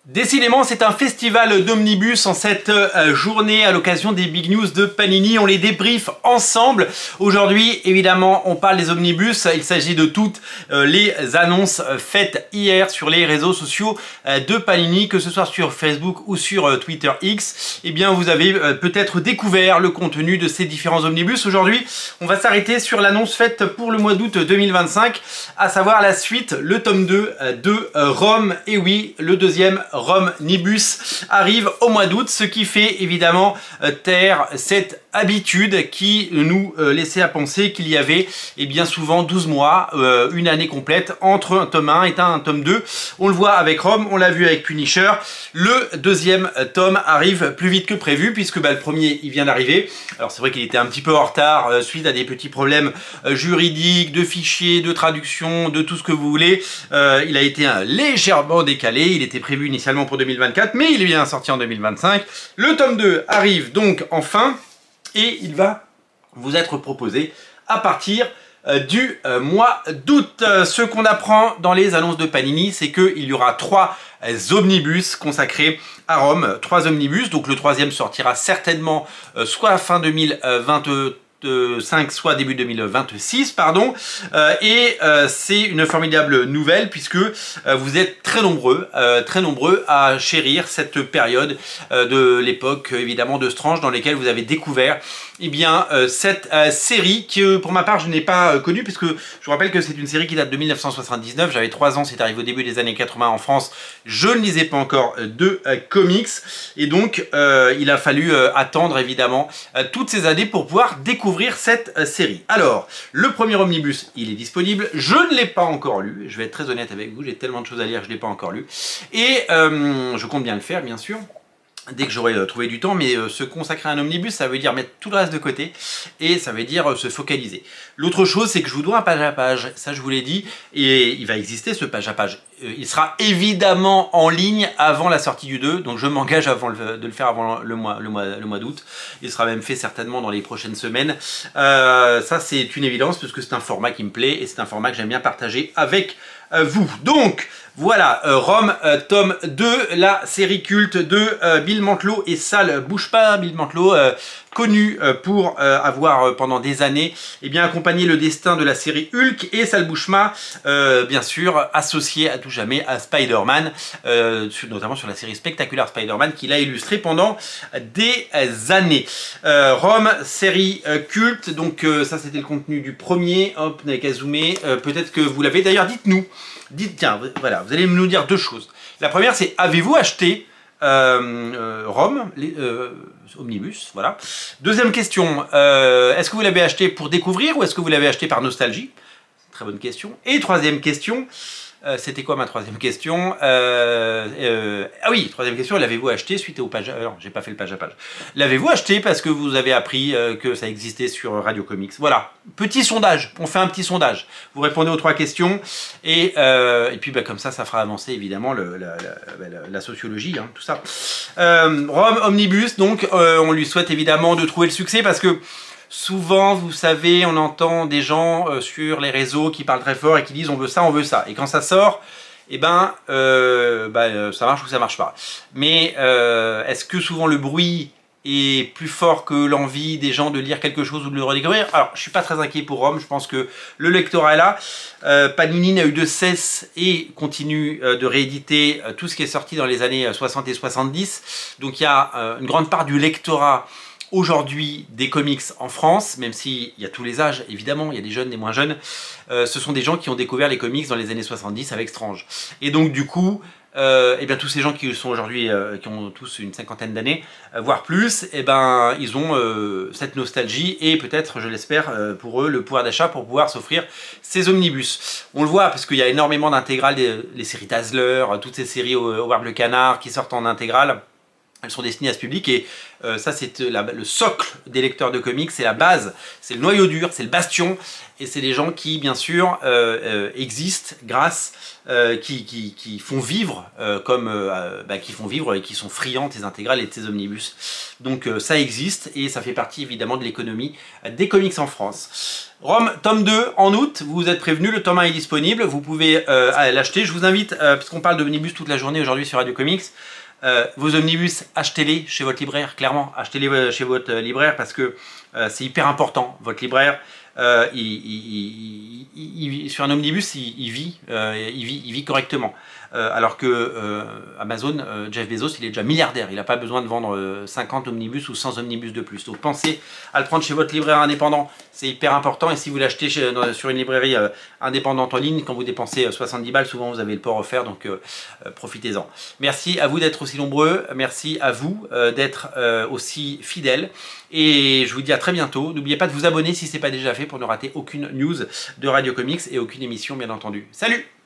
Décidément, c'est un festival d'omnibus en cette journée à l'occasion des big news de Panini. On les débriefe ensemble. Aujourd'hui, évidemment, on parle des omnibus. Il s'agit de toutes les annonces faites hier sur les réseaux sociaux de Panini, que ce soit sur Facebook ou sur Twitter X. Eh bien, vous avez peut-être découvert le contenu de ces différents omnibus. Aujourd'hui, on va s'arrêter sur l'annonce faite pour le mois d'août 2025, à savoir la suite, le tome 2 de Rome. Et oui, le deuxième Romnibus arrive au mois d'août, ce qui fait évidemment taire cette habitude qui nous laissait à penser qu'il y avait bien souvent 12 mois, une année complète entre un tome 1 et un tome 2. On le voit avec Rome, on l'a vu avec Punisher. Le deuxième tome arrive plus vite que prévu puisque le premier il vient d'arriver. Alors c'est vrai qu'il était un petit peu en retard suite à des petits problèmes juridiques, de fichiers, de traduction, de tout ce que vous voulez. Il a été légèrement décalé, il était prévu initialement pour 2024 mais il est bien sorti en 2025. Le tome 2 arrive donc enfin et il va vous être proposé à partir du mois d'août. Ce qu'on apprend dans les annonces de Panini, c'est qu'il y aura 3 omnibus consacrés à Rome. 3 omnibus, donc le troisième sortira certainement soit fin 2025, soit début 2026, pardon. C'est une formidable nouvelle puisque vous êtes très nombreux à chérir cette période de l'époque évidemment de Strange, dans lesquelles vous avez découvert cette série que pour ma part je n'ai pas connue, puisque je vous rappelle que c'est une série qui date de 1979, j'avais 3 ans, c'est arrivé au début des années 80 en France, je ne lisais pas encore de comics, et donc il a fallu attendre évidemment toutes ces années pour pouvoir découvrir cette série. Alors, le premier omnibus, il est disponible, je ne l'ai pas encore lu, je vais être très honnête avec vous, j'ai tellement de choses à lire, je ne l'ai pas encore lu, et je compte bien le faire bien sûr, dès que j'aurai trouvé du temps, mais se consacrer à un omnibus, ça veut dire mettre tout le reste de côté, et ça veut dire se focaliser. L'autre chose, c'est que je vous dois un page à page, ça je vous l'ai dit, et il va exister ce page à page. Il sera évidemment en ligne avant la sortie du 2, donc je m'engage de le faire avant le mois d'août. Il sera même fait certainement dans les prochaines semaines. Ça c'est une évidence, parce que c'est un format qui me plaît, et c'est un format que j'aime bien partager avec vous. Donc voilà, Rome, tome 2, la série culte de Bill Mantlo et Sal Buscema. Bill Mantlo, connu pour avoir pendant des années accompagné le destin de la série Hulk, et Sal Buscema, bien sûr, associé à tout jamais à Spider-Man, notamment sur la série spectaculaire Spider-Man qu'il a illustré pendant des années. Rome, série culte, donc ça c'était le contenu du premier. Hop, on n'avait qu'à zoomer, peut-être que vous l'avez. D'ailleurs, dites-nous, tiens, voilà, vous allez nous dire 2 choses. La première, c'est avez-vous acheté Rome, Omnibus, voilà. Deuxième question, est-ce que vous l'avez acheté pour découvrir ou est-ce que vous l'avez acheté par nostalgie? Très bonne question. Et troisième question, c'était quoi ma troisième question? Ah oui, troisième question, l'avez-vous acheté suite au page... non, j'ai pas fait le page à page. L'avez-vous acheté parce que vous avez appris que ça existait sur Radio Comics? Voilà, petit sondage, on fait un petit sondage. Vous répondez aux 3 questions, et puis comme ça fera avancer évidemment la sociologie, hein, tout ça. Rome Omnibus, donc on lui souhaite évidemment de trouver le succès, parce que souvent, vous savez, on entend des gens sur les réseaux qui parlent très fort et qui disent on veut ça, on veut ça. Et quand ça sort, ça marche ou ça marche pas. Mais est-ce que souvent le bruit est plus fort que l'envie des gens de lire quelque chose ou de le redécouvrir? Alors, je suis pas très inquiet pour Rome, je pense que le lectorat est là. Panini n'a eu de cesse et continue de rééditer tout ce qui est sorti dans les années 60 et 70. Donc il y a une grande part du lectorat aujourd'hui des comics en France, même s'il y a tous les âges, évidemment, il y a des jeunes, des moins jeunes, ce sont des gens qui ont découvert les comics dans les années 70 avec Strange. Et donc du coup, tous ces gens qui sont aujourd'hui, qui ont tous une 50aine d'années, voire plus, ils ont cette nostalgie et peut-être, je l'espère, pour eux, le pouvoir d'achat pour pouvoir s'offrir ces omnibus. On le voit parce qu'il y a énormément d'intégrales, les séries Dazzler, toutes ces séries Howard le Canard qui sortent en intégrale. Elles sont destinées à ce public et ça c'est le socle des lecteurs de comics, c'est la base, c'est le noyau dur, c'est le bastion et c'est des gens qui bien sûr existent grâce, qui font vivre qui font vivre et qui sont friands de ces intégrales et de ces omnibus. Donc ça existe et ça fait partie évidemment de l'économie des comics en France. Rome, tome 2 en août, vous êtes prévenus, le tome 1 est disponible, vous pouvez l'acheter. Je vous invite, puisqu'on parle d'omnibus toute la journée aujourd'hui sur Radio Comics, vos omnibus, achetez-les chez votre libraire, clairement, achetez-les chez votre libraire parce que c'est hyper important. Votre libraire, sur un omnibus, il vit correctement. Alors que Amazon, Jeff Bezos, il est déjà milliardaire, il n'a pas besoin de vendre 50 omnibus ou 100 omnibus de plus. Donc pensez à le prendre chez votre libraire indépendant, c'est hyper important. Et si vous l'achetez sur une librairie indépendante en ligne, quand vous dépensez 70 balles, souvent vous avez le port offert, donc profitez-en. Merci à vous d'être aussi nombreux, merci à vous d'être aussi fidèles. Et je vous dis à très bientôt. N'oubliez pas de vous abonner si ce n'est pas déjà fait pour ne rater aucune news de Radio Comics et aucune émission bien entendu. Salut!